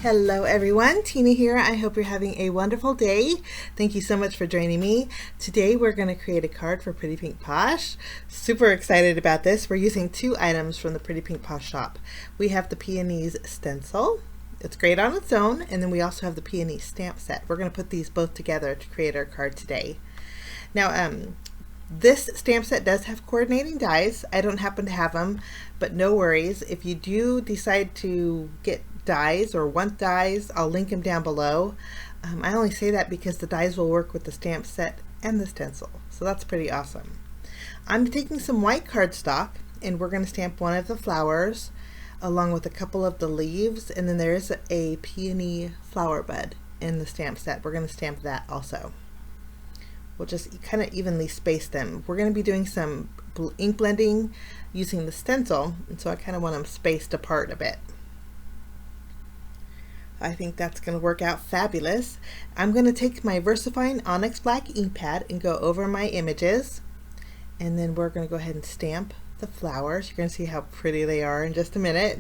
Hello everyone, Tina here. I hope you're having a wonderful day. Thank you so much for joining me. Today we're going to create a card for Pretty Pink Posh. Super excited about this. We're using two items from the Pretty Pink Posh shop. We have the Peonies Stencil. It's great on its own, and then we also have the Peonies stamp set. We're going to put these both together to create our card today. Now, this stamp set does have coordinating dies. I don't happen to have them, but no worries. If you do decide to get dies or want dies, I'll link them down below. I only say that because the dies will work with the stamp set and the stencil, so that's pretty awesome. I'm taking some white cardstock and we're going to stamp one of the flowers along with a couple of the leaves, and then there is a peony flower bud in the stamp set. We're going to stamp that also. We'll just kind of evenly space them. We're going to be doing some ink blending using the stencil, and so I kind of want them spaced apart a bit. I think that's going to work out fabulous. I'm going to take my VersaFine Onyx Black ink pad and go over my images, and then we're going to go ahead and stamp the flowers. You're going to see how pretty they are in just a minute.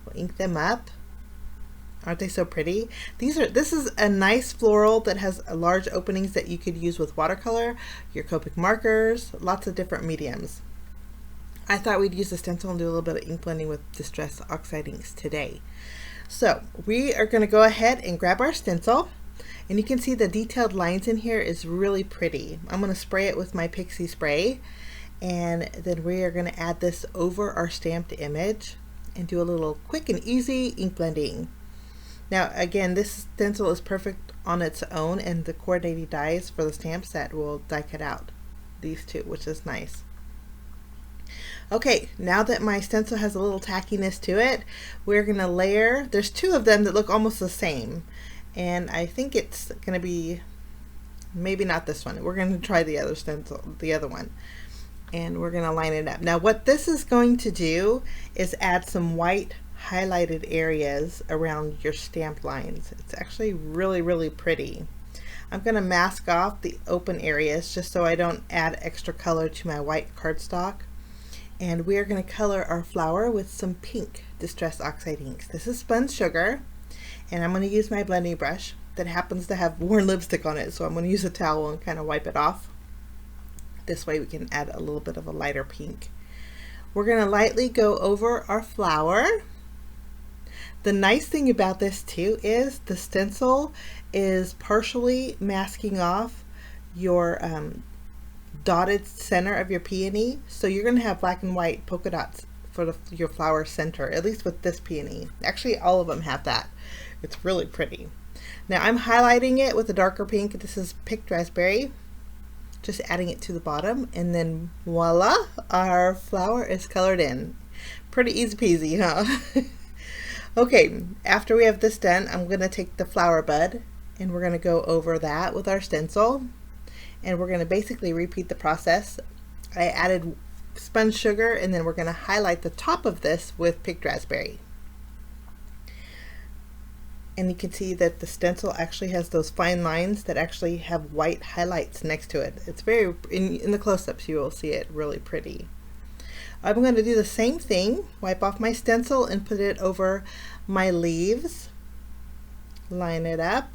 We'll ink them up. Aren't they so pretty? This is a nice floral that has large openings that you could use with watercolor, your Copic markers, lots of different mediums. I thought we'd use the stencil and do a little bit of ink blending with Distress Oxide inks today. So we are going to go ahead and grab our stencil, and you can see the detailed lines in here is really pretty. I'm going to spray it with my Pixie spray, and then we are going to add this over our stamped image and do a little quick and easy ink blending. Now again, this stencil is perfect on its own, and the coordinating dies for the stamp set will die cut out these two, which is nice. Okay, now that my stencil has a little tackiness to it, we're going to layer. There's two of them that look almost the same, and I think it's going to be, maybe not this one. We're going to try the other stencil, the other one, and we're going to line it up. Now what this is going to do is add some white highlighted areas around your stamp lines. It's actually really pretty. I'm going to mask off the open areas just so I don't add extra color to my white cardstock. And we are going to color our flower with some pink Distress Oxide inks. This is spun sugar, and I'm going to use my blending brush that happens to have worn lipstick on it, so I'm going to use a towel and kind of wipe it off. This way we can add a little bit of a lighter pink. We're going to lightly go over our flower. The nice thing about this too is the stencil is partially masking off your dotted center of your peony, so you're going to have black and white polka dots for your flower center, at least with this peony. Actually all of them have that. It's really pretty. Now I'm highlighting it with a darker pink. This is Picked Raspberry, just adding it to the bottom, and then voila, our flower is colored in. Pretty easy peasy, huh? Okay, after we have this done, I'm going to take the flower bud and we're going to go over that with our stencil. And we're going to basically repeat the process. I added spun sugar, and then we're going to highlight the top of this with Picked Raspberry. And you can see that the stencil actually has those fine lines that actually have white highlights next to it. It's very, in the close-ups you will see it really pretty. I'm going to do the same thing, wipe off my stencil and put it over my leaves. Line it up.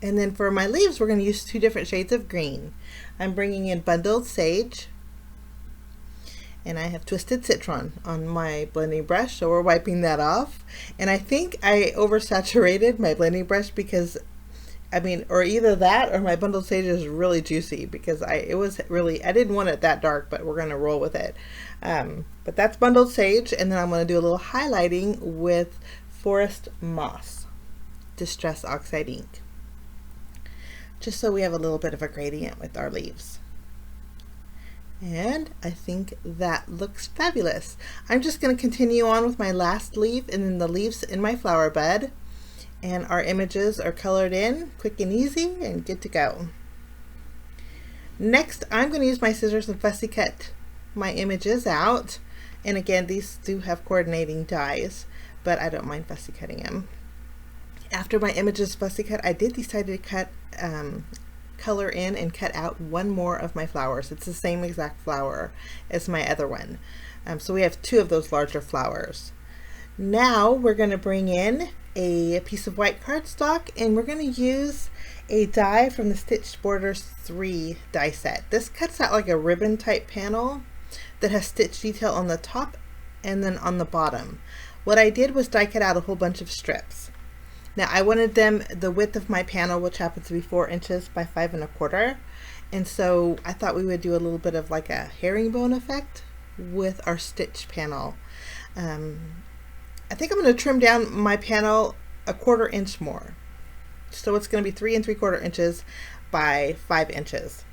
And then for my leaves, we're going to use two different shades of green. I'm bringing in Bundled Sage, and I have Twisted Citron on my blending brush, so we're wiping that off. And I think I oversaturated my blending brush because, I mean, or either that or my Bundled Sage is really juicy, because I didn't want it that dark, but we're going to roll with it. But that's Bundled Sage, and then I'm going to do a little highlighting with Forest Moss Distress Oxide ink, just so we have a little bit of a gradient with our leaves. And I think that looks fabulous. I'm just going to continue on with my last leaf and then the leaves in my flower bed, and our images are colored in quick and easy and good to go. Next, I'm going to use my scissors and fussy cut my images out, and again, these do have coordinating dies, but I don't mind fussy cutting them. After my images fussy cut, I did decide to cut color in and cut out one more of my flowers. It's the same exact flower as my other one. So we have two of those larger flowers. Now we're going to bring in a piece of white cardstock, and we're going to use a die from the Stitched Borders 3 die set. This cuts out like a ribbon type panel that has stitch detail on the top and then on the bottom. What I did was die cut out a whole bunch of strips. Now I wanted them the width of my panel, which happens to be 4 inches by 5 1/4, and so I thought we would do a little bit of like a herringbone effect with our stitch panel. I think I'm going to trim down my panel a 1/4 inch more. So it's going to be 3 3/4 inches by 5 inches,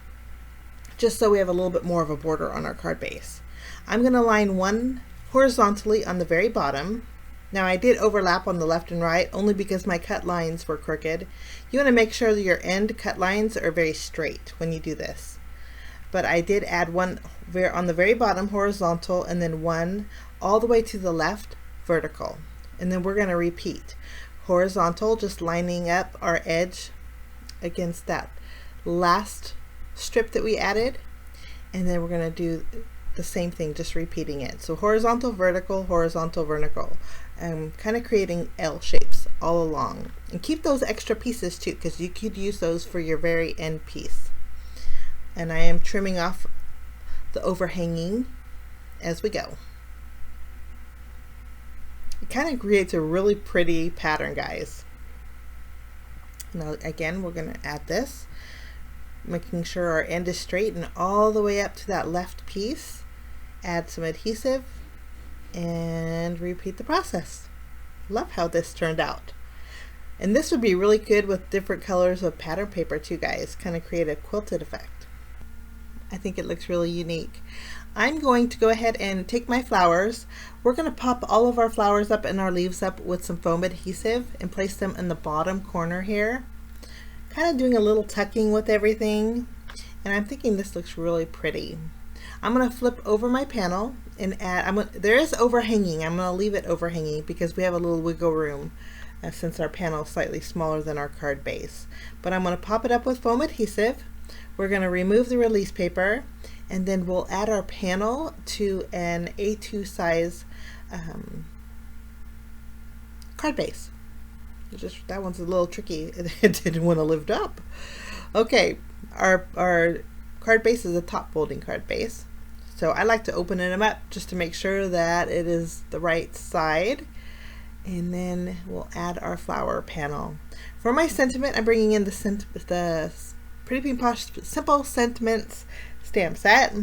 just so we have a little bit more of a border on our card base. I'm going to line one horizontally on the very bottom. Now I did overlap on the left and right only because my cut lines were crooked. You want to make sure that your end cut lines are very straight when you do this. But I did add one on the very bottom horizontal, and then one all the way to the left vertical. And then we're going to repeat horizontal, just lining up our edge against that last strip that we added, and then we're going to do the same thing, just repeating it. So horizontal, vertical, kind of creating L shapes all along. And keep those extra pieces too, because you could use those for your very end piece. And I am trimming off the overhanging as we go. It kind of creates a really pretty pattern, guys. Now again, we're going to add this, making sure our end is straight and all the way up to that left piece. Add some adhesive and repeat the process. Love how this turned out. And this would be really good with different colors of pattern paper too, guys. Kind of create a quilted effect. I think it looks really unique. I'm going to go ahead and take my flowers. We're going to pop all of our flowers up and our leaves up with some foam adhesive and place them in the bottom corner here. Kind of doing a little tucking with everything. And I'm thinking this looks really pretty. I'm going to flip over my panel and add, there is overhanging. I'm going to leave it overhanging because we have a little wiggle room since our panel is slightly smaller than our card base. But I'm going to pop it up with foam adhesive. We're going to remove the release paper, and then we'll add our panel to an A2 size card base. That one's a little tricky. It didn't want to lift up. Okay, our card base is a top folding card base. So I like to open them up just to make sure that it is the right side. And then we'll add our flower panel. For my sentiment, I'm bringing in the Pretty Pink Posh Simple Sentiments stamp set.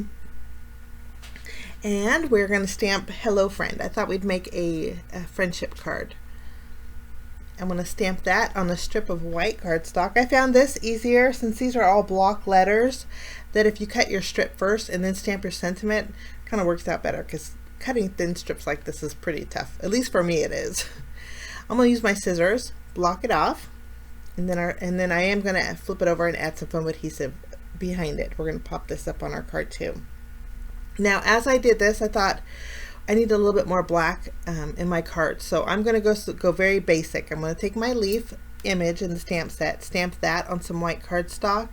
And we're going to stamp Hello Friend. I thought we'd make a friendship card. I'm going to stamp that on a strip of white cardstock. I found this easier since these are all block letters, that if you cut your strip first and then stamp your sentiment, kind of works out better, because cutting thin strips like this is pretty tough. At least for me it is. I'm going to use my scissors, block it off, and then I am going to flip it over and add some foam adhesive behind it. We're going to pop this up on our card too. Now as I did this, I thought I need a little bit more black in my card, so I'm going to go very basic. I'm going to take my leaf image in the stamp set, stamp that on some white cardstock,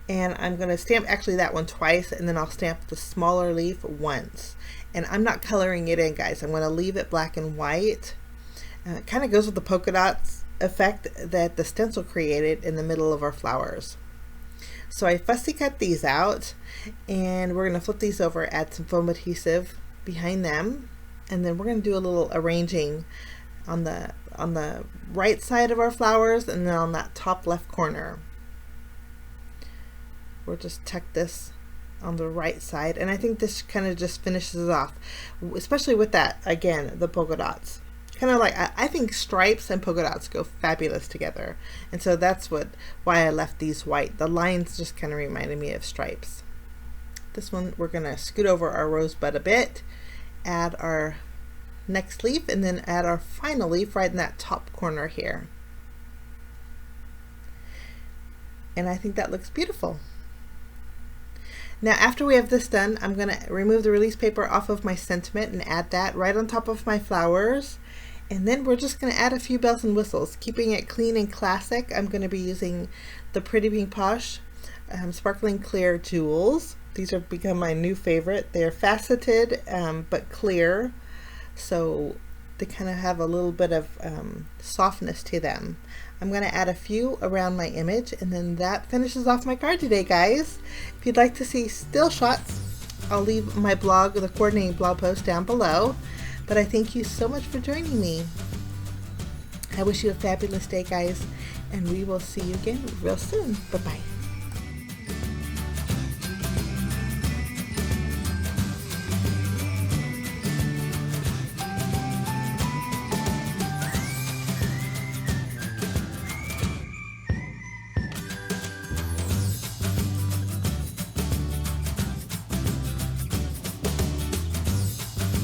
and I'm going to stamp actually that one twice, and then I'll stamp the smaller leaf once. And I'm not coloring it in, guys. I'm going to leave it black and white. It kind of goes with the polka dots effect that the stencil created in the middle of our flowers. So I fussy cut these out, and we're going to flip these over, add some foam adhesive behind them, and then we're going to do a little arranging on the right side of our flowers, and then on that top left corner. We'll just tuck this on the right side, and I think this kind of just finishes it off, especially with that, again, the polka dots. Kind of like, I think stripes and polka dots go fabulous together, and so that's why I left these white. The lines just kind of reminded me of stripes. This one we're going to scoot over our rosebud a bit, add our next leaf, and then add our final leaf right in that top corner here. And I think that looks beautiful. Now after we have this done, I'm going to remove the release paper off of my sentiment and add that right on top of my flowers. And then we're just going to add a few bells and whistles, keeping it clean and classic. I'm going to be using the Pretty Pink Posh sparkling clear jewels. These have become my new favorite. They're faceted but clear, so they kind of have a little bit of softness to them. I'm going to add a few around my image, and then that finishes off my card today, guys. If you'd like to see still shots, I'll leave my blog, the coordinating blog post, down below. But I thank you so much for joining me. I wish you a fabulous day, guys, and we will see you again real soon. Bye-bye.